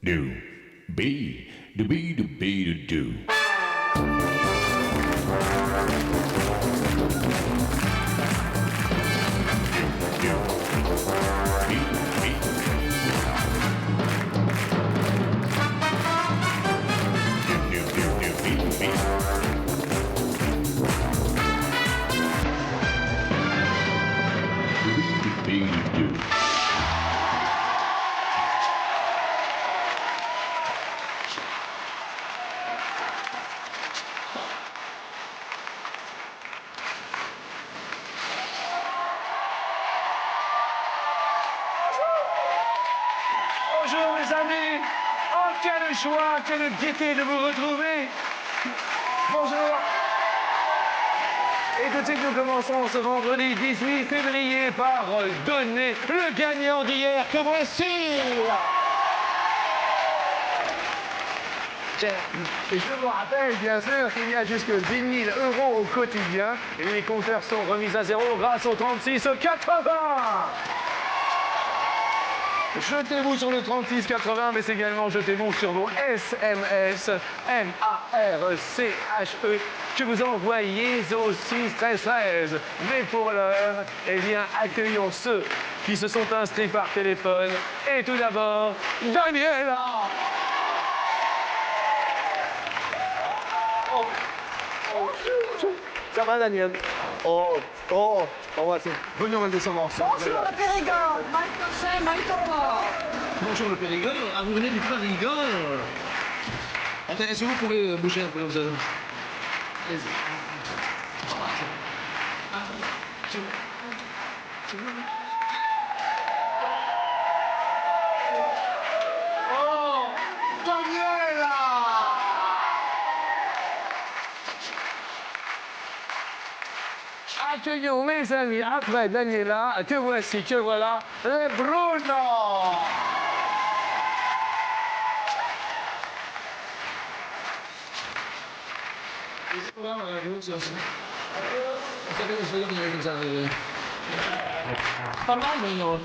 do, be, do, be, do, be, do, do. Bonjour mes amis, oh quelle joie, quelle gaieté de vous retrouver. Bonjour. Et tout de suite nous commençons ce vendredi 18 février par donner le gagnant d'hier que voici. Et je vous rappelle bien sûr qu'il y a jusque 10 000 € au quotidien et les compteurs sont remis à zéro grâce au 36-80. Jetez-vous sur le 36-80, mais également jetez-vous sur vos SMS MARCHE que vous envoyez au 6-13-13. Mais pour l'heure, eh bien, accueillons ceux qui se sont inscrits par téléphone. Et tout d'abord, Daniela. Ça va, Daniel? On va essayer. Venons, elle descend ensemble. Bonjour le Périgord, Maïtova. Bonjour le Périgord, ah, vous venez du Périgord. Attends, est-ce que vous pouvez bouger un peu comme ça? Allez-y. Oh, Daniela! Accueillons mes amis après Daniela, que voici, que voilà, le Bruno! Pas mal, Bruno.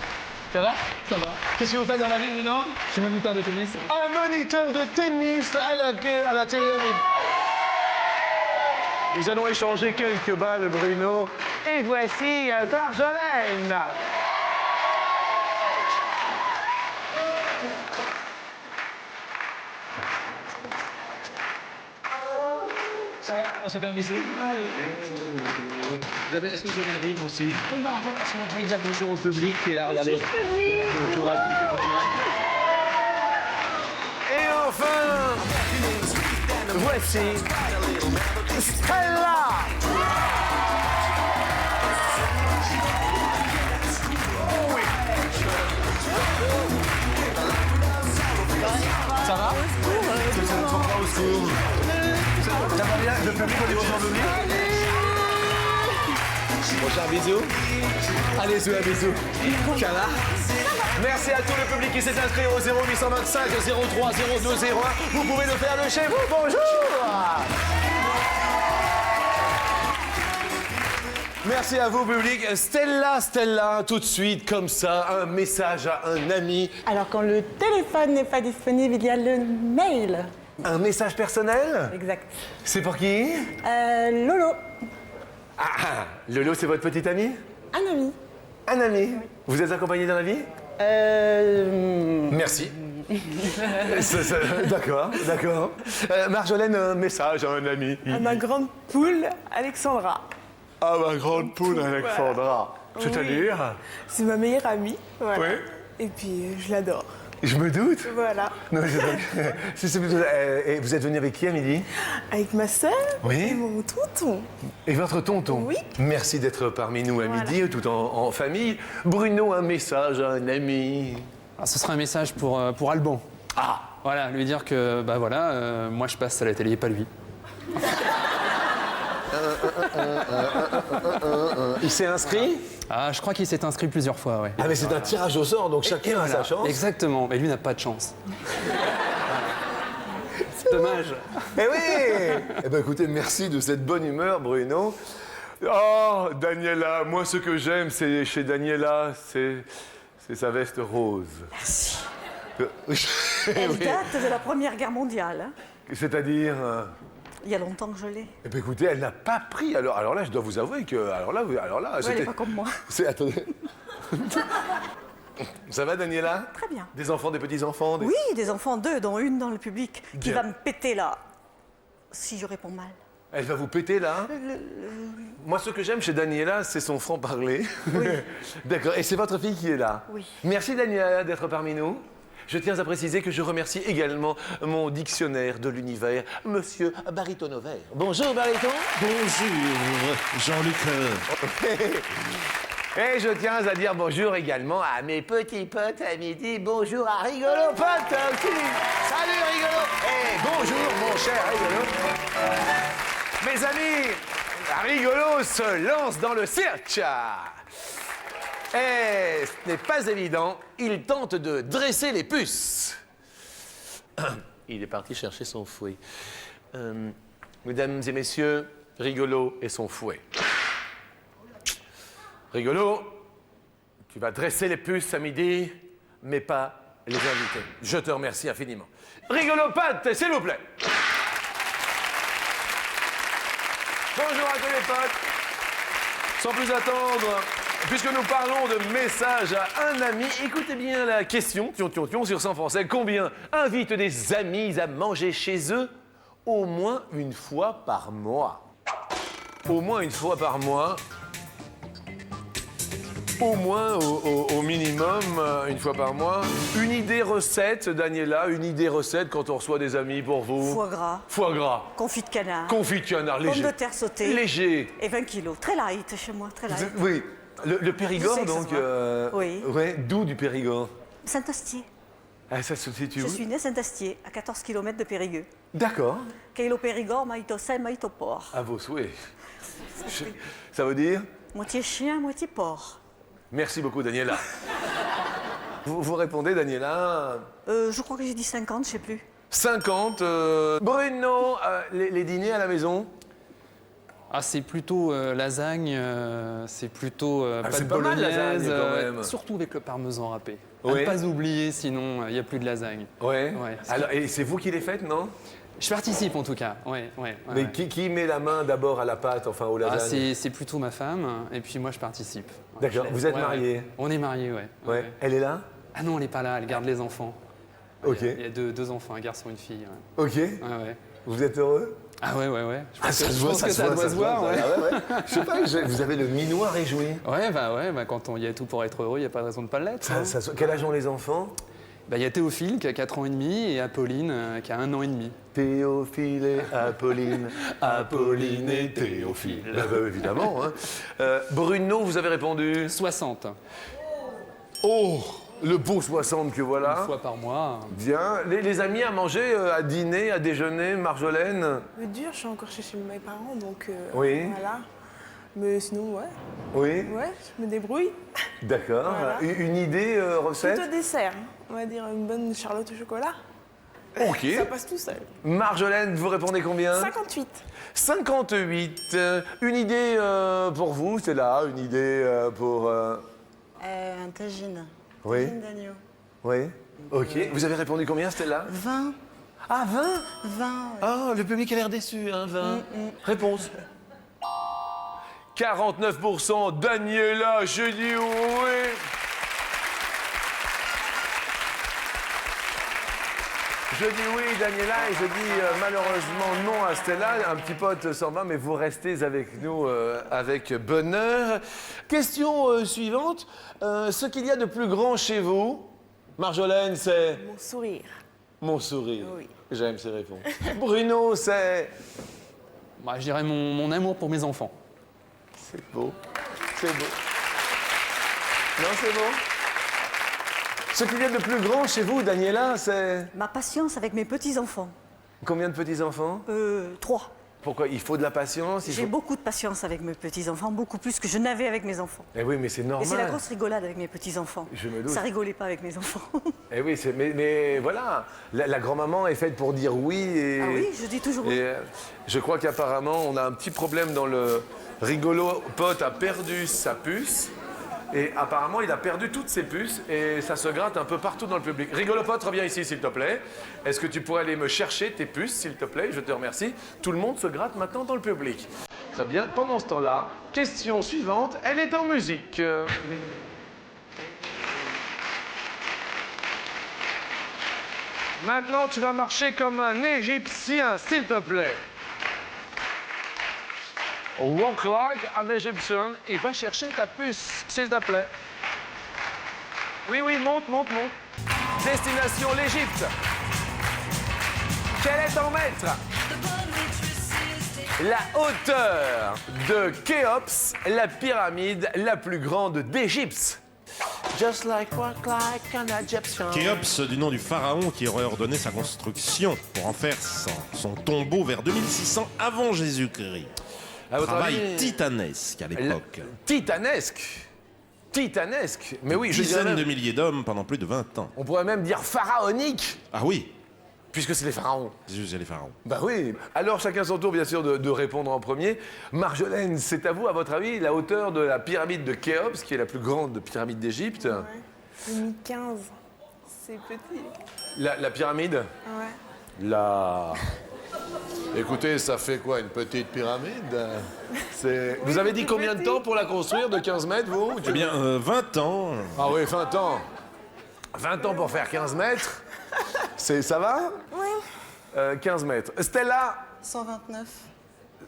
Ça va? Ça va. Qu'est-ce que vous faites dans la vie, Bruno? Je suis moniteur de tennis. Un moniteur de tennis à la télé. Nous allons échanger quelques balles, Bruno. Et voici Marjolaine. Ça va, on se fait un bisou. Est-ce que vous avez un livre aussi? Non, parce qu'on fait déjà bonjour au public qui est là, regardez. Bonjour à et enfin, voici Stella. Ça va? Au secours. Ça va bien? Le public, on est au public? Prochain bisou. Allez, sous un bisou. Ça va? Merci à tout le public qui s'est inscrit au 0825 03 02 01. Vous pouvez le faire de chez vous. Bonjour. Merci à vous, public. Stella, tout de suite, comme ça, un message à un ami. Alors quand le téléphone n'est pas disponible, il y a le mail. Un message personnel? Exact. C'est pour qui? Lolo. Ah, Lolo, c'est votre petite amie? Un ami. Un ami? Oui. Vous êtes accompagné dans la vie? Merci. D'accord. Marjolaine, un message à un ami. À ma grande poule, Alexandra. Ah, ma grande poule, Alexandra. Voilà. C'est-à-dire? Oui. C'est ma meilleure amie. Voilà. Oui. Et puis, je l'adore. Je me doute. Voilà. Non, c'est plutôt, et vous êtes venu avec qui à midi? Avec ma sœur Oui. et mon tonton. Et votre tonton? Oui. Merci d'être parmi nous à Voilà. midi, tout en famille. Bruno, un message à un ami. Ah, ce sera un message pour Alban. Ah. Voilà, lui dire que, bah voilà, moi je passe à la télé, pas lui. Il s'est inscrit? Ah, je crois qu'il s'est inscrit plusieurs fois, ouais. Ah, mais c'est un tirage au sort, donc chacun a sa chance. Exactement, mais lui n'a pas de chance. Dommage. Eh oui. Eh bien, écoutez, merci de cette bonne humeur, Bruno. Oh, Daniela, moi, ce que j'aime, c'est chez Daniela, c'est sa veste rose. Merci. Elle date de la Première Guerre mondiale. Hein. C'est-à-dire Il y a longtemps que je l'ai. Eh bien, écoutez, elle n'a pas pris. Alors là, je dois vous avouer que. Alors là, Ouais, elle n'est pas comme moi. Attendez. Ça va, Daniela? Très bien. Des enfants, des petits-enfants Oui, des enfants, 2, dont une dans le public, qui Bien. va me péter là, si je réponds mal. Elle va vous péter, là? Moi, ce que j'aime chez Daniela, c'est son franc-parler. Oui. D'accord. Et c'est votre fille qui est là? Oui. Merci, Daniela, d'être parmi nous. Je tiens à préciser que je remercie également mon dictionnaire de l'univers, Monsieur Bariton Vert. Bonjour, Bariton. Bonjour, Jean-Luc. Et je tiens à dire bonjour également à mes petits potes à midi. Bonjour à Rigolo Pote aussi. Salut Rigolo. Et bonjour mon cher Rigolo. Mes amis, Rigolo se lance dans le cirque. Et ce n'est pas évident, il tente de dresser les puces. Il est parti chercher son fouet. Mesdames et messieurs, Rigolo et son fouet. Rigolo, tu vas dresser les puces à midi, mais pas les invités. Je te remercie infiniment. Rigolo Pat, s'il vous plaît. Bonjour à tous les potes. Sans plus attendre, puisque nous parlons de messages à un ami, écoutez bien la question, sur 100 français. Combien invitent des amis à manger chez eux au moins une fois par mois? Au moins une fois par mois. Au moins, au minimum, une fois par mois. Une idée recette, Daniela, une idée recette quand on reçoit des amis pour vous. Foie gras, Foie gras, confit de canard, confit de canard, léger. pommes de terre sautées Léger. et 20 kilos. Très light chez moi, très light. Oui. Le Périgord, Je sais que ça donc. se voit. Oui. Ouais, d'où du Périgord? Saint-Astier. Ah, ça se situe Je où? suis née à Saint-Astier, à 14 km de Périgueux. D'accord. Keilo Périgord, maïto sein, maïto porc. À vos souhaits. Ça veut dire? Moitié chien, moitié porc. Merci beaucoup, Daniela. vous répondez, Daniela? Je crois que j'ai dit 50, je sais plus. 50. Bruno, les dîners à la maison? Ah, c'est plutôt lasagne, c'est plutôt pâte c'est pas mal, bolognaise, lasagne, quand même. surtout avec le parmesan râpé. À Oui. ne pas oublier, sinon il n'y a plus de lasagne. Ouais. Ouais. Alors, et c'est vous qui les faites, non? Je participe en tout cas, ouais. Mais qui met la main d'abord à la pâte, enfin au Ah, lasagne? c'est plutôt ma femme, et puis moi je participe. Ouais, D'accord. je Vous laisse- êtes mariés? On est mariés, ouais. Ouais. Elle est là? Ah non, elle n'est pas là, elle garde les enfants. Ok. Il y a deux enfants, un garçon et une fille. Ok. Ouais. Vous êtes heureux? Ah ouais. Je pense ça que- se je voit, pense ça que se ça voit, doit ça se se voit. voir, ouais. Ah ouais. Je sais pas, vous avez le minois réjoui. Ouais, quand il y a tout pour être heureux, il n'y a pas de raison de pas l'être. hein. Quel âge ont les enfants? Il y a Théophile qui a 4 ans et demi et Apolline qui a 1 an et demi. Théophile et Apolline, Apolline et Théophile. Bah, évidemment. Hein. Bruno, vous avez répondu? 60, Oh, le beau 60 que une voilà. fois par mois. Bien. Les amis à manger, à dîner, à déjeuner, Marjolaine? peu dur, je suis encore chez mes parents, donc Oui. voilà. Mais sinon, ouais, Oui. ouais, je me débrouille. D'accord. Voilà. Une idée, recette? Plutôt dessert, hein. On va dire une bonne charlotte au chocolat. Ok. Ça passe tout seul. Marjolaine, vous répondez combien? 58. 58. Une idée pour vous, c'est là. Une idée pour... Un tagine. Oui. Tagine d'agneau. Oui. Ok. Vous avez répondu combien, Stella? 20. Ah, 20? 20, ouais. Ah, le public a l'air déçu, hein, 20. Réponse. 49%, Daniela, je dis oui. Je dis oui, Daniela, et je dis malheureusement non à Stella. Un petit pote s'en va, mais vous restez avec nous avec bonheur. Question suivante. Ce qu'il y a de plus grand chez vous, Marjolaine, c'est Mon sourire. mon sourire. Oui. J'aime ces réponses. Bruno, c'est... Je dirais mon amour pour mes enfants. C'est beau. C'est beau. Non, c'est beau. Ce qu'il y a de plus grand chez vous, Daniela, c'est... Ma patience avec mes petits-enfants. Combien de petits-enfants? 3. Pourquoi? Il faut de la patience, il J'ai faut... beaucoup de patience avec mes petits-enfants, beaucoup plus que je n'avais avec mes enfants. Eh oui, mais c'est Et c'est la normal. grosse rigolade avec mes petits-enfants. Je me doute. Ça rigolait pas avec mes enfants. Eh oui, mais voilà. La grand-maman est faite pour dire oui et... Ah oui, je dis toujours oui. Et je crois qu'apparemment, on a un petit problème dans le... Rigolo pote a perdu sa puce. Et apparemment, il a perdu toutes ses puces et ça se gratte un peu partout dans le public. Rigolopote, reviens ici, s'il te plaît. Est-ce que tu pourrais aller me chercher tes puces, s'il te plaît? Je te remercie. Tout le monde se gratte maintenant dans le public. Très bien. Pendant ce temps-là, question suivante, elle est en musique. Maintenant, tu vas marcher comme un Égyptien, s'il te plaît. Walk like an Egyptian et va chercher ta puce, s'il te plaît. Oui, oui, monte, monte, monte. Destination l'Égypte. Quel est en mètres? La hauteur de Khéops, la pyramide la plus grande d'Égypte. Just like walk like an Egyptian. Khéops, du nom du pharaon qui aurait ordonné sa construction pour en faire son tombeau vers 2600 avant Jésus-Christ. À votre Travail avis, titanesque à l'époque. Titanesque. Titanesque. Mais oui, je dirais Dizaines de même, milliers d'hommes pendant plus de 20 ans. on pourrait même dire pharaonique, Ah oui, puisque c'est les pharaons. c'est les pharaons. Bah oui. Alors chacun son tour, bien sûr, de répondre en premier. Marjolaine, c'est à vous, à votre avis, la hauteur de la pyramide de Khéops, qui est la plus grande pyramide d'Égypte. Ouais. 2015. C'est petit. La pyramide. Ouais. Là. Écoutez, ça fait quoi, une petite pyramide? Vous avez dit c'est combien de petit. temps pour la construire, de 15 mètres, vous? Eh bien, 20 ans. Ah oui, 20 ans. 20 ans pour faire 15 mètres. Ça va? Oui. 15 mètres. Stella, 129.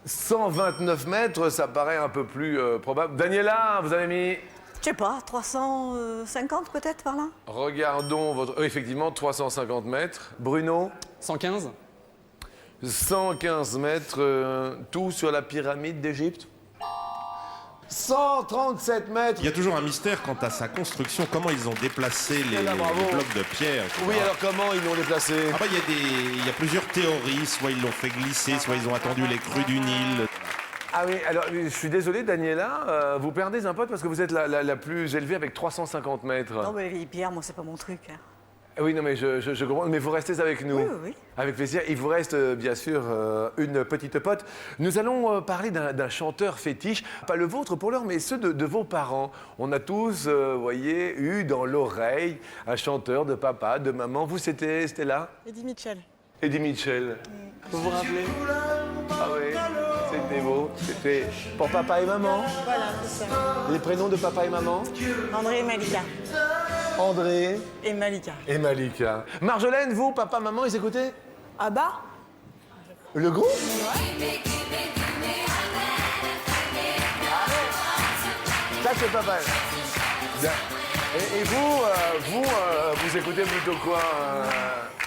129 mètres, ça paraît un peu plus probable. Daniela, vous avez mis... Je sais pas, 350 peut-être par là? Regardons votre... effectivement, 350 mètres. Bruno, 115. 115 mètres, tout sur la pyramide d'Égypte. 137 mètres. Il y a toujours un mystère quant à sa construction, comment ils ont déplacé les bravo. blocs de pierre. etc. Oui, alors comment ils l'ont déplacé? Ah bah, il y a plusieurs théories, soit ils l'ont fait glisser, soit ils ont attendu les crues du Nil. Ah oui, alors je suis désolé, Daniela, vous perdez un pote parce que vous êtes la plus élevée avec 350 mètres. Non, mais les pierres, moi, c'est pas mon truc. Hein. Oui, non, mais je comprends, mais vous restez avec nous. Oui, oui, oui. Avec plaisir. Il vous reste, bien sûr, une petite pote. Nous allons parler d'un chanteur fétiche, pas le vôtre pour l'heure, mais ceux de vos parents. On a tous, vous voyez, eu dans l'oreille un chanteur de papa, de maman. Vous, c'était là? Eddie Mitchell. Eddie Mitchell. Vous vous rappelez? Ah oui, c'était beau. C'était pour papa et maman. Voilà, c'est ça. Les prénoms de papa et maman? André et Malika. André Et Malika. et Malika. Marjolaine, vous, papa, maman, ils écoutaient? Ah bah? Le groupe? Ça, c'est pas mal. Bien. Et vous, vous écoutez plutôt quoi?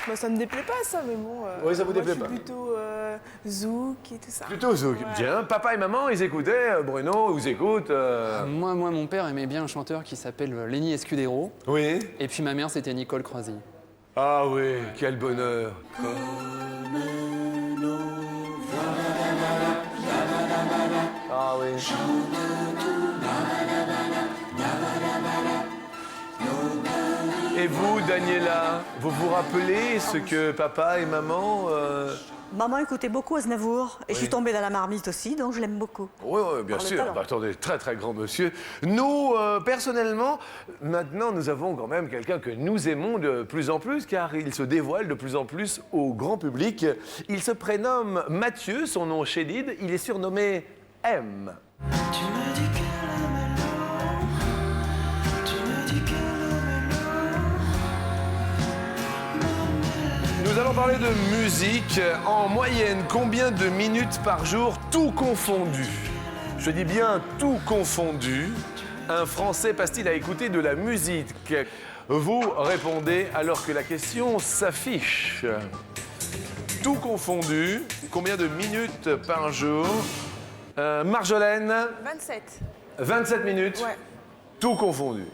Bah, ça me déplaît pas ça, mais bon. Oui, ça vous moi, déplaît je pas. suis plutôt zouk et tout ça. Plutôt zouk. Ouais. Bien. Papa et maman, ils écoutaient. Bruno, vous écoute. Moi, mon père aimait bien un chanteur qui s'appelle Lenny Escudero. Oui. Et puis ma mère, c'était Nicole Croisy. Ah oui, quel bonheur. Ah oui. Et vous, Daniela, vous vous rappelez ce que papa et maman... Maman écoutait beaucoup Aznavour et je suis tombée dans la marmite aussi, donc je l'aime beaucoup. Oui, bien Par le sûr. talent. Bah, attendez, très très grand monsieur. Nous, personnellement, maintenant, nous avons quand même quelqu'un que nous aimons de plus en plus, car il se dévoile de plus en plus au grand public. Il se prénomme Mathieu, son nom Chédid, il est surnommé M. Nous allons parler de musique. En moyenne, combien de minutes par jour, tout confondu? Je dis bien tout confondu. Un Français passe-t-il à écouter de la musique? Vous répondez alors que la question s'affiche. Tout confondu, combien de minutes par jour? Marjolaine, 27. 27 minutes, Ouais. tout confondu.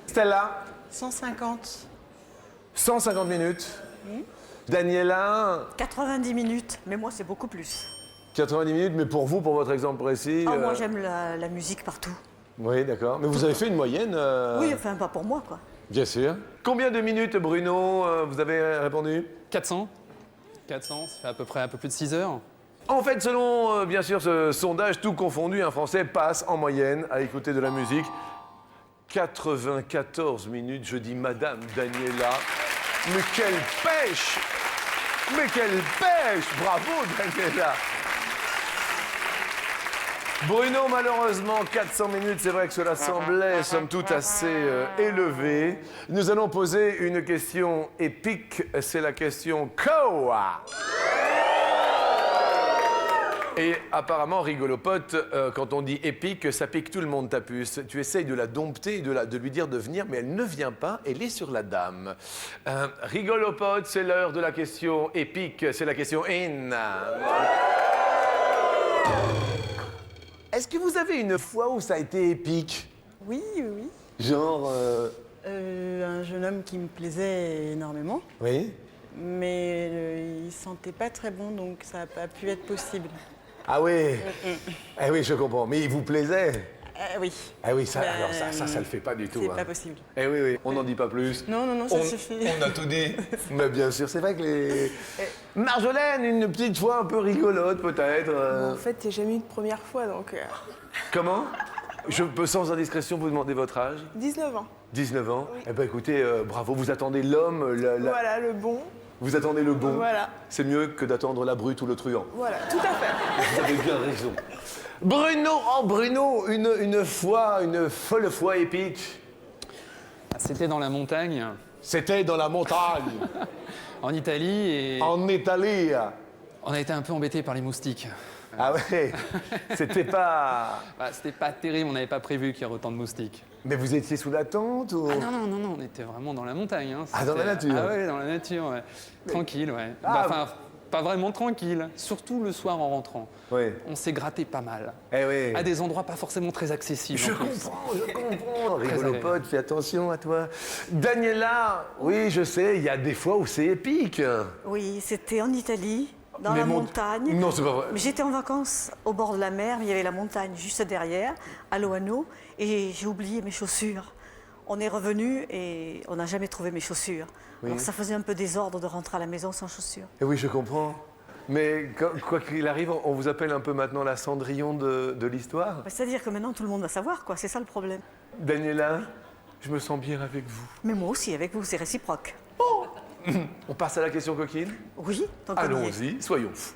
Stella, 150. 150 minutes. Daniela, 90 minutes, mais moi, c'est beaucoup plus. 90 minutes, mais pour vous, pour votre exemple précis... Oh, moi, j'aime la musique partout. Oui, d'accord. Mais vous avez fait une moyenne Oui, enfin, pas pour moi, quoi. Bien sûr. Combien de minutes, Bruno, vous avez répondu? 400. 400, ça fait à peu près un peu plus de 6 heures. En fait, selon, bien sûr, ce sondage, tout confondu, un Français passe en moyenne à écouter de la musique 94 minutes, je dis Madame Daniela. Mais quelle pêche! Mais quelle pêche! Bravo Daniela! Bruno, malheureusement, 400 minutes, c'est vrai que cela semblait, somme toute, assez élevé. Nous allons poser une question épique, c'est la question Koa. Et apparemment, rigolopote, quand on dit épique, ça pique tout le monde ta puce. Tu essayes de la dompter, de lui dire de venir, mais elle ne vient pas, elle est sur la dame. Rigolopote, c'est l'heure de la question épique, c'est la question in. Est-ce que vous avez une fois où ça a été épique? Oui, oui, oui. Genre... Un jeune homme qui me plaisait énormément, Oui. mais il sentait pas très bon, donc ça n'a pas pu être possible. Ah oui. Eh oui, je comprends. Mais il vous plaisait? Oui. Ah oui, ça, Ben, alors ça le fait pas du tout. C'est hein. pas possible. Eh oui, oui, on n'en dit pas plus. Non, non, non, ça suffit. On a tout dit. Mais bien sûr, c'est vrai que les... Marjolaine, une petite fois un peu rigolote peut-être. En fait, il n'y a jamais eu de première fois, donc... Comment? Je peux sans indiscrétion vous demander votre âge? 19 ans. 19 ans? Oui. Eh ben écoutez, bravo, vous attendez l'homme, Voilà, le bon. vous attendez le bon. Voilà. C'est mieux que d'attendre la brute ou le truand. Voilà, tout à fait. Vous avez bien raison. Bruno, oh Bruno, une folle fois épique. C'était dans la montagne, C'était dans la montagne, en Italie, et en Italie. on a été un peu embêtés par les moustiques. Ah ouais, c'était pas... Bah, c'était pas terrible, on n'avait pas prévu qu'il y ait autant de moustiques. Mais vous étiez sous la tente ou... Ah non, non, non, non, on était vraiment dans la montagne. Hein. Ah, dans la C'était- nature. Ah ouais, dans la nature, ouais. Tranquille, ouais. Ah, Bah, enfin, pas vraiment tranquille, surtout le soir en rentrant. Oui. On s'est gratté pas mal. Eh oui. À des endroits pas forcément très accessibles. Je en plus. comprends. Très Rigolo agréable. pote, fais attention à toi. Daniela, oui, je sais, il y a des fois où c'est épique. Oui, c'était en Italie, dans Mais la mon- montagne. Non, c'est pas vrai. Mais j'étais en vacances au bord de la mer, mais il y avait la montagne juste derrière, à Loano, et j'ai oublié mes chaussures. On est revenu et on n'a jamais trouvé mes chaussures. Oui. Alors ça faisait un peu désordre de rentrer à la maison sans chaussures. Eh oui, je comprends. Mais quoi qu'il arrive, on vous appelle un peu maintenant la Cendrillon de l'histoire. Bah, c'est-à-dire que maintenant tout le monde va savoir, quoi. C'est ça le problème. Daniela, je me sens bien avec vous. Mais moi aussi, avec vous, c'est réciproque. On passe à la question coquine? Oui, tant qu'on y est. Allons-y, soyons fous.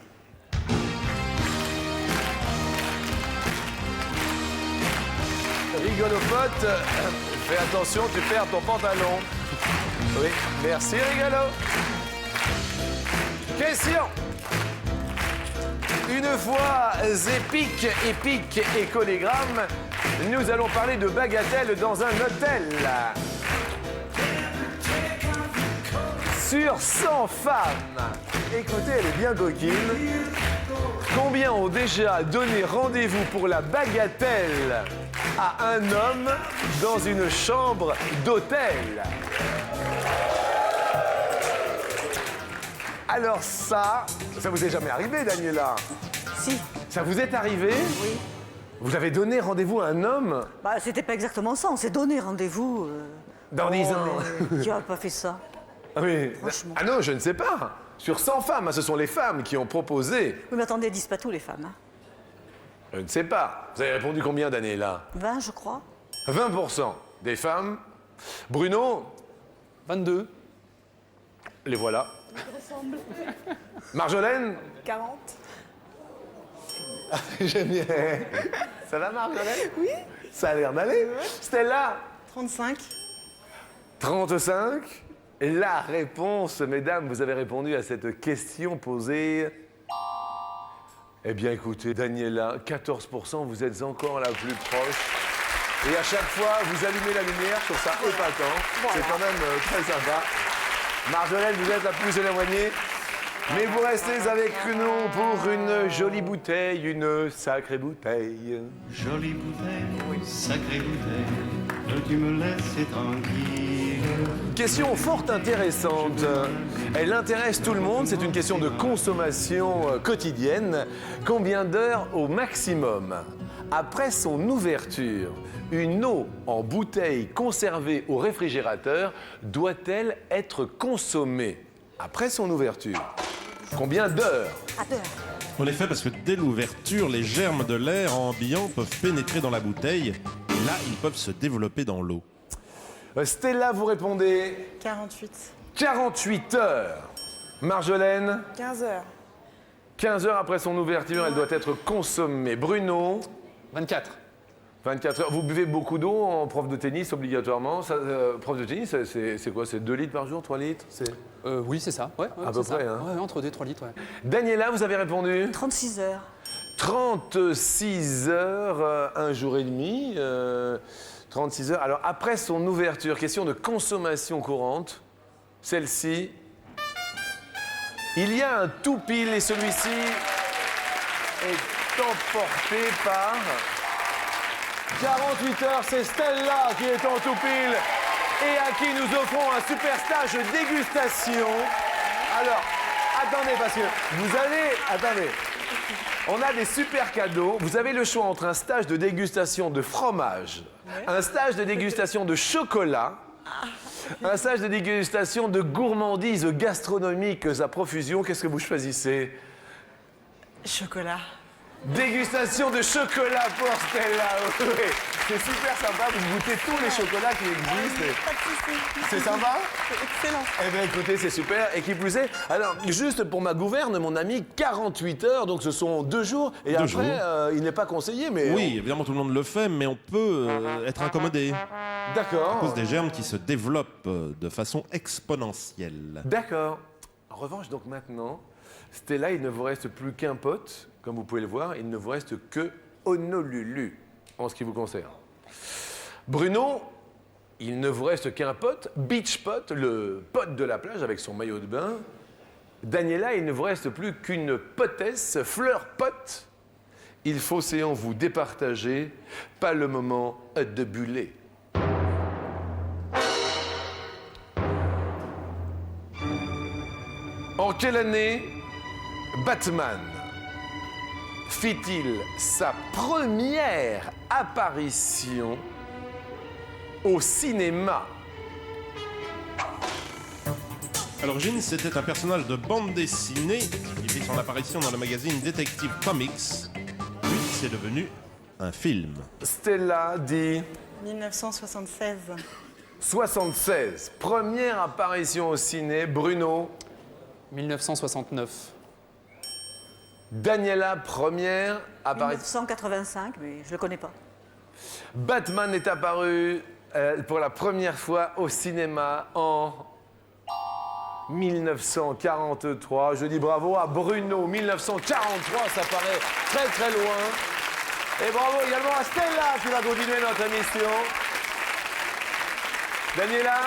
Rigolopote, fais attention, tu perds ton pantalon. Oui, merci rigolo. Question. Une fois épique et collégramme, nous allons parler de bagatelle dans un hôtel. Sur 100 femmes, écoutez, elle est bien coquine. Combien ont déjà donné rendez-vous pour la bagatelle à un homme dans une chambre d'hôtel? Alors ça vous est jamais arrivé, Daniela? Si, Ça vous est arrivé? oui. Vous avez donné rendez-vous à un homme Bah, c'était pas exactement ça, on s'est donné rendez-vous. dans 10 ans? mais qui a pas fait ça? Ah oui. Franchement. Ah non, je ne sais pas. Sur 100 femmes, ce sont les femmes qui ont proposé. Oui, mais attendez, disent pas tout les femmes. Hein. Je ne sais pas. Vous avez répondu combien d'années là? 20, je crois. 20% des femmes. Bruno, 22. les voilà. Marjolaine? 40. J'aime bien. Ça va, Marjolaine? Oui. Ça a l'air d'aller. Stella? 35. 35. La réponse, mesdames, vous avez répondu à cette question posée. Eh bien, écoutez, Daniela, 14%, vous êtes encore la plus proche. Et à chaque fois, vous allumez la lumière, je trouve ça épatant. C'est quand même très sympa. Marjolaine, vous êtes la plus éloignée. Mais vous restez avec nous pour une jolie bouteille, une sacrée bouteille. Jolie bouteille, sacrée bouteille, tu me laisses tranquille. Question fort intéressante. Elle intéresse tout le monde, c'est une question de consommation quotidienne. Combien d'heures au maximum après son ouverture, une eau en bouteille conservée au réfrigérateur doit-elle être consommée après son ouverture? Combien d'heures? À deux. En effet, parce que dès l'ouverture, les germes de l'air ambiant peuvent pénétrer dans la bouteille et Et là, ils peuvent se développer dans l'eau. Stella, vous répondez 48. 48 heures. Marjolaine, 15 heures. 15 heures après son ouverture, elle doit être consommée. Bruno, 24. 24 heures. Vous buvez beaucoup d'eau en prof de tennis obligatoirement. Prof de tennis, c'est quoi? C'est 2 litres par jour, 3 litres? Oui, c'est ça. Ouais, À peu c'est ça. près, hein. Ouais, entre 2 et 3 litres. Ouais. Daniela, vous avez répondu 36 heures. 36 heures, un jour et demi. 36 heures. Alors, après son ouverture, question de consommation courante, celle-ci, il y a un tout pile et celui-ci est emporté par 48 heures. C'est Stella qui est en tout pile et à qui nous offrons un super stage de dégustation. Alors, attendez, parce que vous avez... Attendez. On a des super cadeaux. Vous avez le choix entre un stage de dégustation de fromage, un stage de dégustation de chocolat, un stage de dégustation de gourmandises gastronomiques à profusion. Qu'est-ce que vous choisissez? Chocolat. Dégustation de chocolat pour Stella. Oui, c'est super sympa. Vous goûtez tous les chocolats qui existent. C'est sympa? C'est excellent. Eh bien, écoutez, c'est super. Et qui plus est, alors, juste pour ma gouverne, mon ami, 48 heures, donc ce sont 2 jours. Et après, il n'est pas conseillé, mais... Oui, évidemment, tout le monde le fait, mais on peut être incommodé. D'accord. À cause des germes qui se développent de façon exponentielle. D'accord. En revanche, donc maintenant, Stella, il ne vous reste plus qu'un pote. Comme vous pouvez le voir, il ne vous reste que Honolulu, en ce qui vous concerne. Bruno, il ne vous reste qu'un pote, Beach Pot, le pote de la plage avec son maillot de bain. Daniela, il ne vous reste plus qu'une potesse, Fleur Pot. Il faut, séant, vous départager, pas le moment de buller. En quelle année Batman fit-il sa première apparition au cinéma? À l'origine, c'était un personnage de bande dessinée qui fit son apparition dans le magazine Detective Comics. Puis, c'est devenu un film. Stella dit 1976. 76. Première apparition au ciné. Bruno. 1969. Daniela, première apparition. 1985, mais je ne le connais pas. Batman est apparu pour la première fois au cinéma en 1943. Je dis bravo à Bruno. 1943, ça paraît très très loin. Et bravo également à Stella qui va continuer notre émission. Daniela,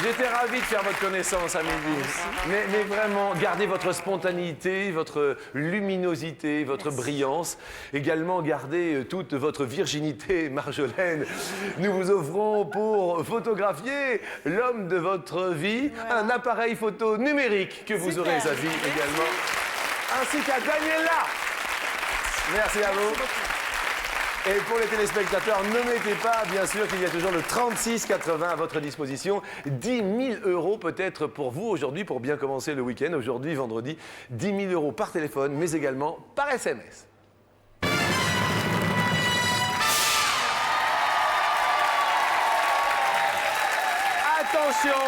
j'étais ravi de faire votre connaissance à midi. Mais vraiment, gardez votre spontanéité, votre luminosité, votre brillance. Également, gardez toute votre virginité, Marjolaine. Nous vous offrons pour photographier l'homme de votre vie un appareil photo numérique que vous aurez à vie également. Ainsi qu'à Daniela. Merci à vous. Et pour les téléspectateurs, ne mettez pas, bien sûr, qu'il y a toujours le 3680 à votre disposition. 10 000 € peut-être pour vous aujourd'hui, pour bien commencer le week-end. Aujourd'hui, vendredi, 10 000 € par téléphone, mais également par SMS. Attention!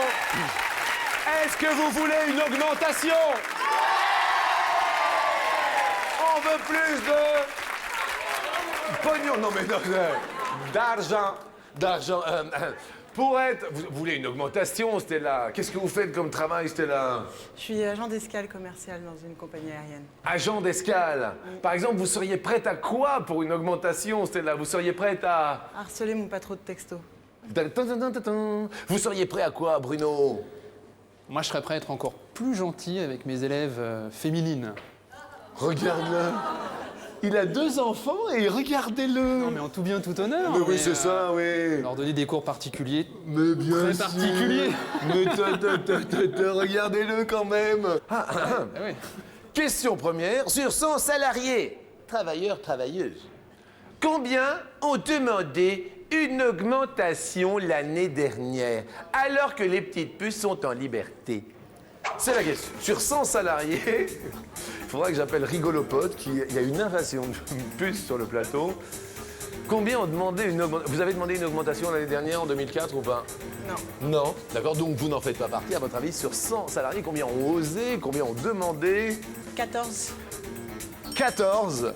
Est-ce que vous voulez une augmentation? On veut plus de... pognon, non mais non, d'argent. Pour être, vous voulez une augmentation, Stella? Qu'est-ce que vous faites comme travail, Stella? Je suis agent d'escale commerciale dans une compagnie aérienne. Agent d'escale. Par exemple, vous seriez prête à quoi pour une augmentation, Stella? Vous seriez prête à... Harceler mon pas trop de textos. Vous seriez prêt à quoi, Bruno? Moi, je serais prêt à être encore plus gentil avec mes élèves féminines. Regarde-le. Il a 2 enfants et regardez-le. Non, mais en tout bien, tout honneur. Mais oui, c'est ça, oui. Leur donner des cours particuliers. Mais bien très sûr. particuliers. Mais regardez-le quand même. Ah oui. Question première sur 100 salariés, travailleurs, travailleuses. Combien ont demandé une augmentation l'année dernière, alors que les petites puces sont en liberté? C'est la question. Sur 100 salariés, il faudra que j'appelle Rigolopod, il y a une invasion de puces sur le plateau. Combien ont demandé une augmentation? Vous avez demandé une augmentation l'année dernière, en 2004 ou pas? Non. Non. D'accord, donc vous n'en faites pas partie. À votre avis, sur 100 salariés, combien ont osé, combien ont demandé? 14. 14.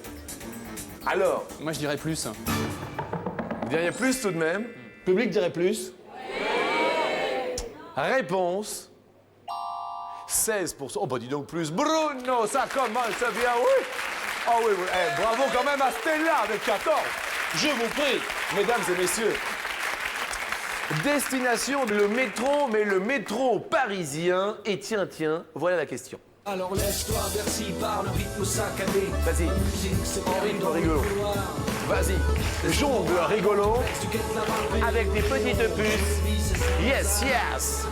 Alors, Moi, je dirais plus. vous diriez plus tout de même? Le public dirait plus? Réponse 16%. Oh, bah dis donc plus. Bruno, ça commence bien, oui. Ah oui, oui. Eh, bravo quand même à Stella avec 14. Je vous prie, mesdames et messieurs. Destination le métro, mais le métro parisien. Et tiens, voilà la question. Alors laisse-toi bercer par le rythme saccadé. Vas-y, en rythme rigolo. Vas-y, jongle rigolo avec des petites puces. Yes, yes.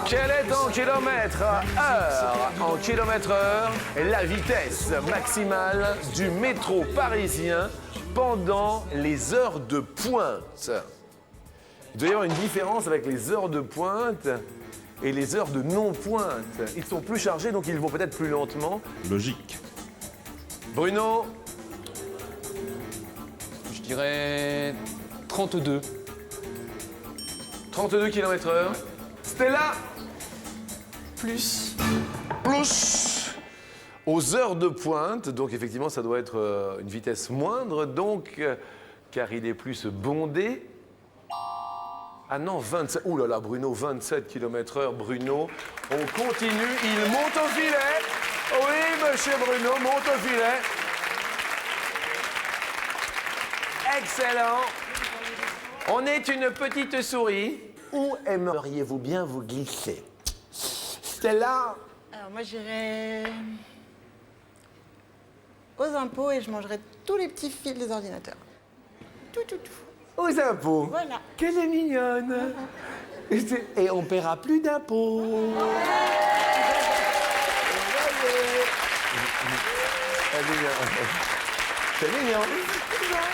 Quelle est en kilomètre heure? En kilomètre heure, la vitesse maximale du métro parisien pendant les heures de pointe. Il doit y avoir une différence avec les heures de pointe et les heures de non-pointe. Ils sont plus chargés, donc ils vont peut-être plus lentement. Logique. Bruno? Je dirais 32. 32 km/h. Stella? Plus. Plus. Aux heures de pointe, donc effectivement, ça doit être une vitesse moindre, donc, car il est plus bondé. Ah non, 27. Ouh là là, Bruno, 27 km/h, Bruno. On continue, il monte au filet. Oui, monsieur Bruno, monte au filet. Excellent. On est une petite souris. Où aimeriez-vous bien vous glisser? Stella? Alors moi j'irais aux impôts et je mangerais tous les petits fils des ordinateurs. Tout. Aux impôts. Voilà. Qu'elle est mignonne. Et on paiera plus d'impôts. C'est mignon.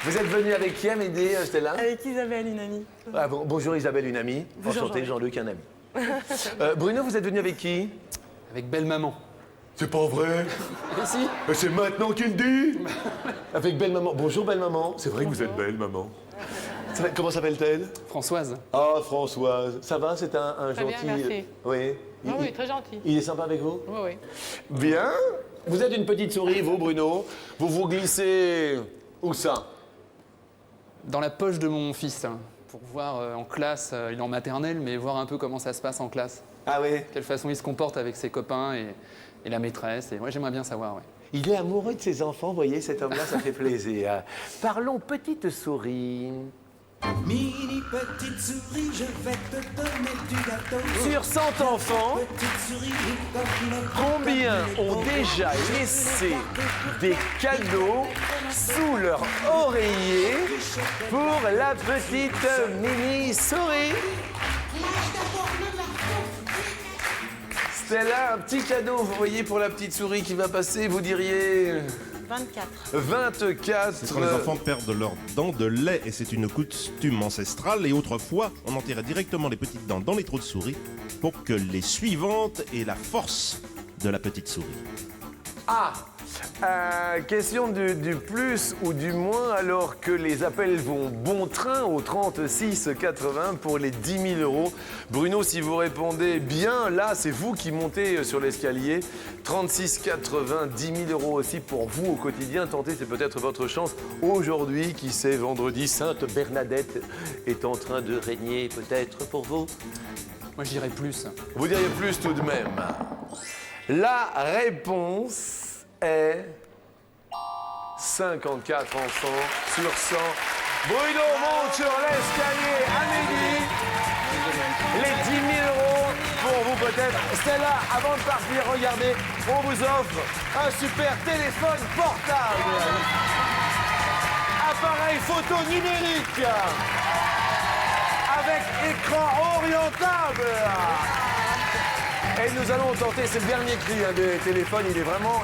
Vous êtes venu avec qui à m'aider, Stella? Avec Isabelle, une amie. Ah, bon, bonjour Isabelle, une amie. Bonjour, Enchanté, Jean-Luc, un ami. Bruno, vous êtes venu avec qui? Avec belle maman. C'est pas vrai. Et si? C'est maintenant qu'il dit. Avec belle maman. Bonjour belle maman. C'est vrai que vous êtes belle maman. Comment s'appelle-t-elle? Françoise. Ah, Françoise. Ça va, c'est un Très gentil... bien, merci. Oui. Oui, très gentil. Il est sympa avec vous? Oui. Bien. Vous êtes une petite souris, vous, Bruno. Vous vous glissez... Où ça? Dans la poche de mon fils, hein, pour voir en classe, il est en maternelle, mais voir un peu comment ça se passe en classe. Ah oui? Quelle façon il se comporte avec ses copains et la maîtresse. Et moi, j'aimerais bien savoir, ouais. Il est amoureux de ses enfants, vous voyez, cet homme-là, ça fait plaisir. Parlons petite souris. Mini petite souris, je vais te donner du gâteau. Sur 100 enfants, Petite souris, comme combien ont déjà laissé des cadeaux sous leur oreiller pour la petite mini souris? Stella, un petit cadeau, vous voyez, pour la petite souris qui va passer, vous diriez 24. 24. C'est quand les enfants perdent leurs dents de lait et c'est une coutume ancestrale. Et autrefois, on enterrait directement les petites dents dans les trous de souris pour que les suivantes aient la force de la petite souris. Ah, question du plus ou du moins alors que les appels vont bon train au 36,80 pour les 10 000 €. Bruno, si vous répondez bien, là, c'est vous qui montez sur l'escalier. 36,80, 10 000 € aussi pour vous au quotidien. Tentez, c'est peut-être votre chance. Aujourd'hui, qui sait, vendredi, Sainte Bernadette est en train de régner peut-être pour vous. Moi, je dirais plus. Vous diriez plus tout de même. La réponse est 54 enfants sur 100. Bruno monte sur l'escalier à midi. Les 10 000 € pour vous peut-être. Stella, avant de partir, regardez, on vous offre un super téléphone portable. Appareil photo numérique. Avec écran orientable. Et nous allons tenter, c'est le dernier cri des téléphones, il est vraiment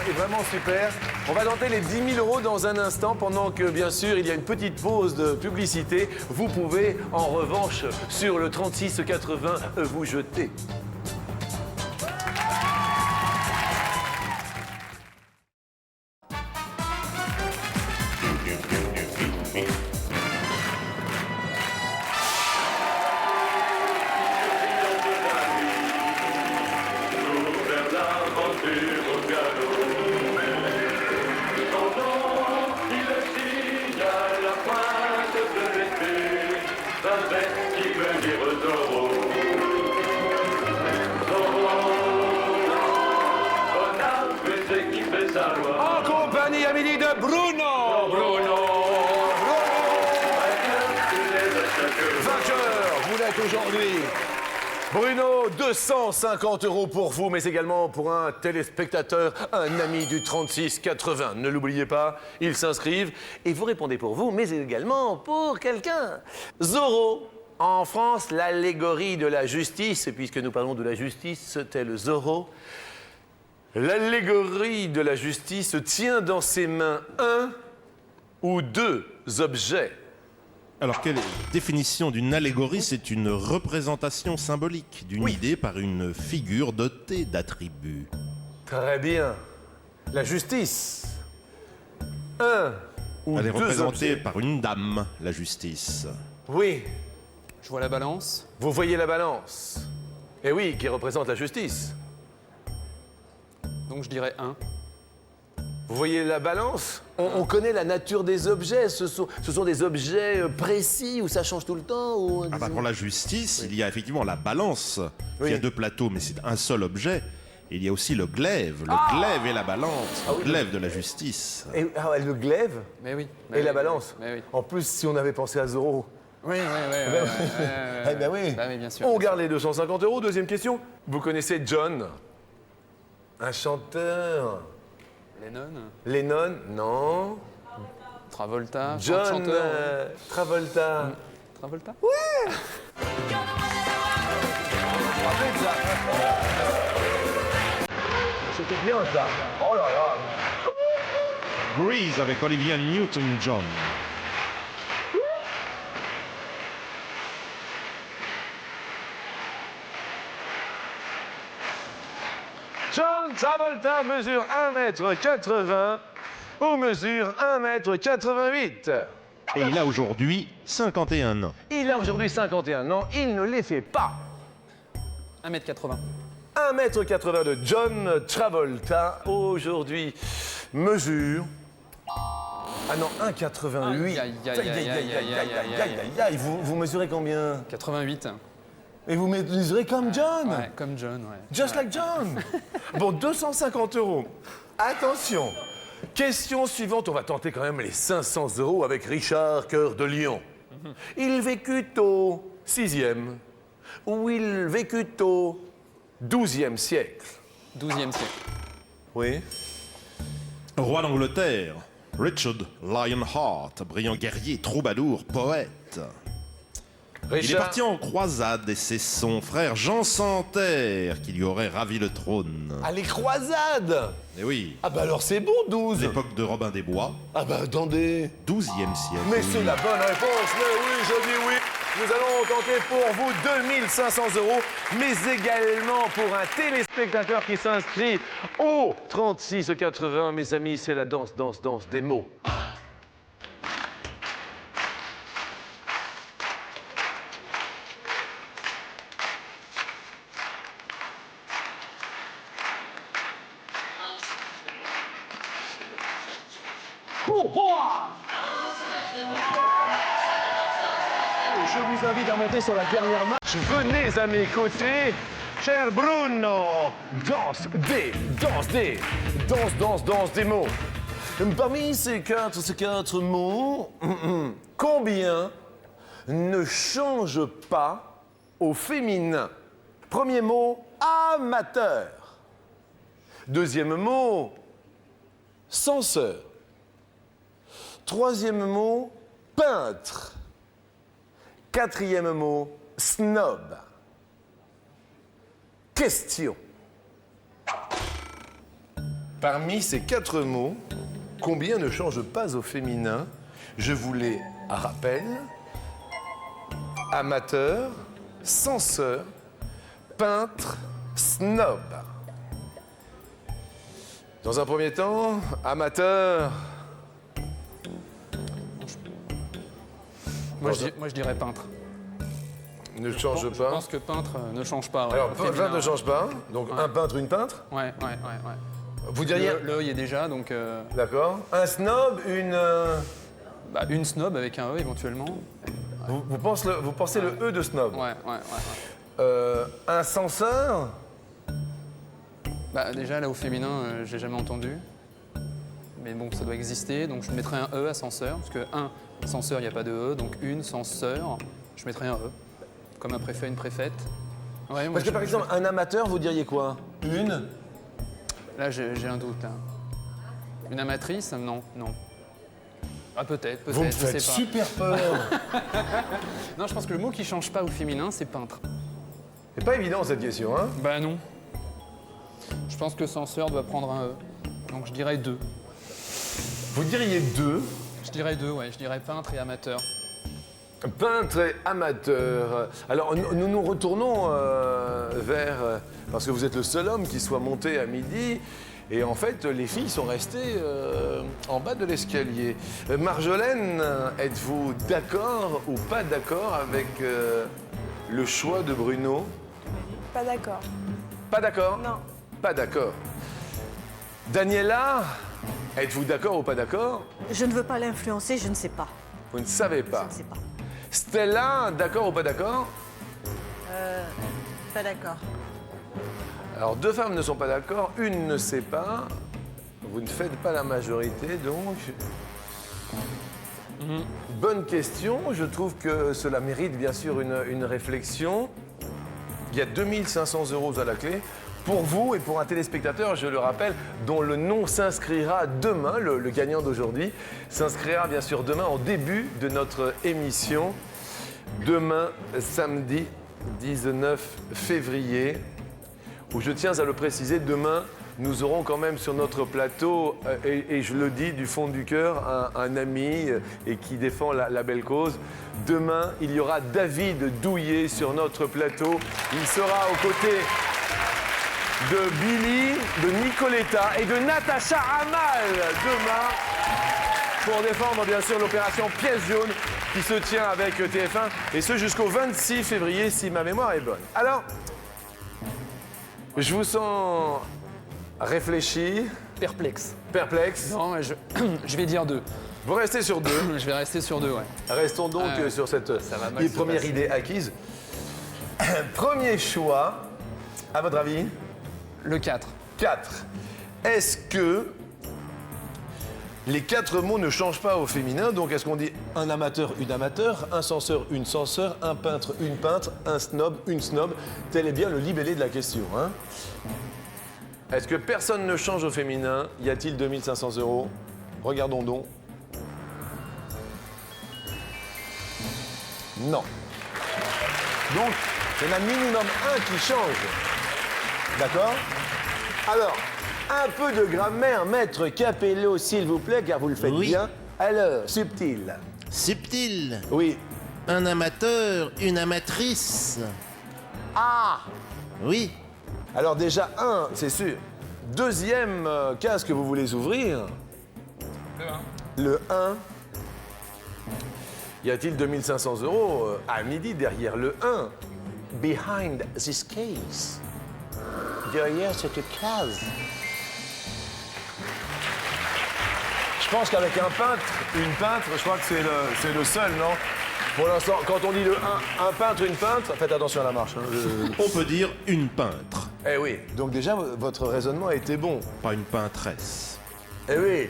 super. On va tenter les 10 000 € dans un instant, pendant que, bien sûr, il y a une petite pause de publicité. Vous pouvez, en revanche, sur le 36,80, vous jeter. l'après-midi de Bruno. Bruno. Vainqueur, vous l'êtes aujourd'hui. Bruno, 250 € pour vous, mais également pour un téléspectateur, un ami du 3680. Ne l'oubliez pas, ils s'inscrivent et vous répondez pour vous, mais également pour quelqu'un. Zorro, en France, l'allégorie de la justice, puisque nous parlons de la justice, tel Zorro. L'allégorie de la justice tient dans ses mains un ou deux objets. Alors, quelle définition d'une allégorie? C'est une représentation symbolique d'une idée par une figure dotée d'attributs. Très bien. La justice. Un ou Elle est deux représentée objets. par une dame, la justice. Oui. Je vois la balance. Vous voyez la balance. Et oui, qui représente la justice. Donc je dirais 1. Vous voyez la balance? On connaît la nature des objets. Ce sont des objets précis où ça change tout le temps ou... Ah bah pour la justice, il y a effectivement la balance, Oui. qui a deux plateaux, mais c'est un seul objet. Et il y a aussi le glaive. Le glaive et la balance. Le glaive de la justice. Et, le glaive Mais oui. et la balance. Mais oui. En plus, si on avait pensé à Zorro. Oui. Eh ben oui. Bah oui, bien sûr. On garde les 250 €. Deuxième question. Vous connaissez John? Un chanteur. Lennon, Lennon? Non. Travolta, John chanteur. Travolta. Travolta? C'était bien ça. Oh là là. Grease avec Olivia Newton-John. John Travolta mesure 1,80 m ou mesure 1,88 m. Et il a aujourd'hui 51 ans. Il a aujourd'hui 51 ans. Il ne les fait pas. 1,80 m. 1,80 m de John Travolta aujourd'hui mesure. Ah non, 1,88 Aïe, aïe, aïe, aïe, aïe, aïe, aïe, aïe. Vous mesurez combien? 88. Et vous mesurez comme John? Ouais, comme John, ouais. Just like John. Bon, 250 €. Attention. Question suivante. On va tenter quand même les 500 € avec Richard Cœur de Lion. Il vécut au 6e ou il vécut au 12e siècle? 12e siècle. Oui. Roi d'Angleterre, Richard Lionheart, brillant guerrier, troubadour, poète. Il est parti en croisade et c'est son frère Jean Santerre qui lui aurait ravi le trône. Ah, les croisades! Et oui, Ah bah alors c'est bon, 12. l'époque de Robin des Bois, Ah bah attendez. 12e siècle. Mais oui. c'est la bonne réponse, mais oui, je dis oui. Nous allons tenter pour vous 2500 €, mais également pour un téléspectateur qui s'inscrit au 3680. Mes amis, c'est la danse des mots. Je vous invite à monter sur la dernière marche. Venez à mes côtés, cher Bruno. Danse des mots. Parmi ces quatre mots, combien ne change pas au féminin? Premier mot, amateur. Deuxième mot, censeur. Troisième mot, peintre. Quatrième mot, snob. Question. Parmi ces quatre mots, combien ne change pas au féminin? Je vous les rappelle. Amateur, censeur, peintre, snob. Dans un premier temps, amateur. Moi, je dirais peintre. Ne change Je pas. pense que peintre ne change pas. ouais. Alors, Au féminin, peintre ne change pas. Donc, Ouais. un peintre, une peintre. Ouais. Vous diriez. Le y est déjà, donc D'accord. Un snob, une. une snob avec un E éventuellement. Vous pensez le E de snob. Ouais. Un censeur. Bah déjà là au féminin, j'ai jamais entendu. mais bon, ça doit exister. Donc je mettrais un E, ascenseur, parce que un, censeur, il n'y a pas de E, donc une, censeur, je mettrais un E. Comme un préfet, une préfète. Ouais, moi, Parce que par exemple, un amateur, vous diriez quoi? Une? Là, j'ai un doute. Là. Une amatrice? Non, non. Ah, peut-être, peut-être. Vous me je sais faites pas. super peur. Non, je pense que le mot qui change pas au féminin, c'est peintre. C'est pas évident cette question, hein? Bah non. Je pense que censeur doit prendre un E. Donc je dirais 2. Vous diriez 2? Je dirais 2, ouais. Je dirais peintre et amateur. Peintre et amateur. Alors, nous nous retournons vers... parce que vous êtes le seul homme qui soit monté à midi. Et en fait, les filles sont restées en bas de l'escalier. Marjolaine, êtes-vous d'accord ou pas d'accord avec le choix de Bruno? Pas d'accord. Pas d'accord? Non. Pas d'accord. Daniela, êtes-vous d'accord ou pas d'accord? Je ne veux pas l'influencer, je ne sais pas. Vous ne savez pas. Je ne sais pas. Stella, d'accord ou pas d'accord? Pas d'accord. Alors, deux femmes ne sont pas d'accord, une ne sait pas. Vous ne faites pas la majorité, donc... Bonne question. Je trouve que cela mérite bien sûr une réflexion. Il y a 2500 € à la clé. Pour vous et pour un téléspectateur, je le rappelle, dont le nom s'inscrira demain, le gagnant d'aujourd'hui, s'inscrira bien sûr demain en début de notre émission. Demain, samedi 19 février, où je tiens à le préciser, demain, nous aurons quand même sur notre plateau, et je le dis du fond du cœur, un ami et qui défend la belle cause. Demain, il y aura David Douillet sur notre plateau. Il sera aux côtés de Billy, de Nicoletta et de Natacha Amal demain pour défendre bien sûr l'opération Pièce jaune qui se tient avec TF1 et ce jusqu'au 26 février si ma mémoire est bonne. Alors, je vous sens réfléchi. Perplexe. Perplexe. Non, je vais dire 2. Vous restez sur 2. Je vais rester sur 2, ouais. Restons donc sur cette première idée acquise. Premier choix, à votre avis? Le 4. 4. Est-ce que les 4 mots ne changent pas au féminin? Donc est-ce qu'on dit un amateur, une amateur, un censeur, une censeur, un peintre, une peintre, un snob, une snob? Tel est bien le libellé de la question. Hein? Est-ce que personne ne change au féminin? Y a-t-il 2500 €? Regardons donc. Non. Donc, il y en a minimum un qui change. D'accord? Alors, un peu de grammaire, maître Capello, s'il vous plaît, car vous le faites bien. Alors, subtil. Subtil. Oui. Un amateur, une amatrice. Ah! Oui. Alors déjà, un, c'est sûr. Deuxième case que vous voulez ouvrir. Le 1. Y a-t-il 2500 € à midi derrière le 1? Behind this case. Derrière cette case. Je pense qu'avec un peintre, une peintre, je crois que c'est le seul, non? Pour l'instant, quand on dit le 1, un peintre, une peintre, faites attention à la marche. Hein, On peut dire une peintre. Eh oui, donc déjà, votre raisonnement a été bon. Pas une peintresse. Eh oui.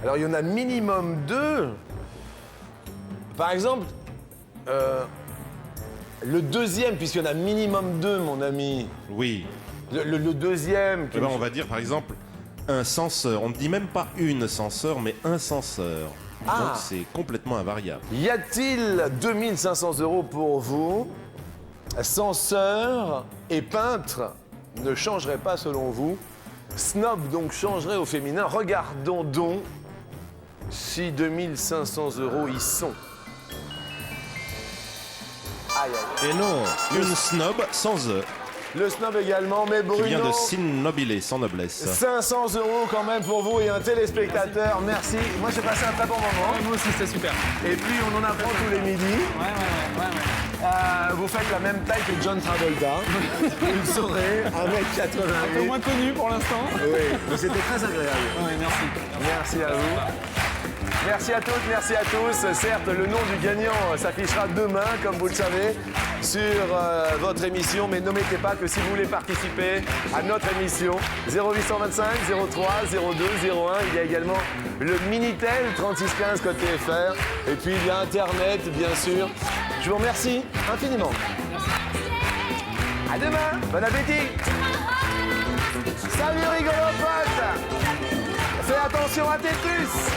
Alors, il y en a minimum 2. Par exemple, le deuxième, puisqu'il y en a minimum 2, mon ami. Oui. Le deuxième. Eh ben, on va dire par exemple un censeur. On ne dit même pas une censeur, mais un censeur. Ah. Donc c'est complètement invariable. Y a-t-il 2500 € pour vous? Censeur et peintre ne changeraient pas selon vous. Snob donc changerait au féminin. Regardons donc si 2500 € y sont. Aïe, aïe. Et non, une snob sans E. Le snob également, mais Bruno... Qui vient de sin nobile, sans noblesse. 500 € quand même pour vous et un téléspectateur. Merci. Moi, j'ai passé un très bon moment. Moi aussi, c'était super. Et puis, on en apprend tous les midis. Ouais. Vous faites la même taille que John Travolta. Vous le saurez, 1m88. Un peu moins connu pour l'instant. Oui, mais c'était très agréable. Oui, merci. Merci à vous. Merci à toutes, merci à tous. Certes, le nom du gagnant s'affichera demain, comme vous le savez, sur votre émission. Mais n'omettez pas que si vous voulez participer à notre émission, 0825 03 02 01. Il y a également le Minitel 3615 code TFR. Et puis il y a Internet, bien sûr. Je vous remercie infiniment. À demain, bon appétit. Salut rigolo pote. Fais attention à tes puces.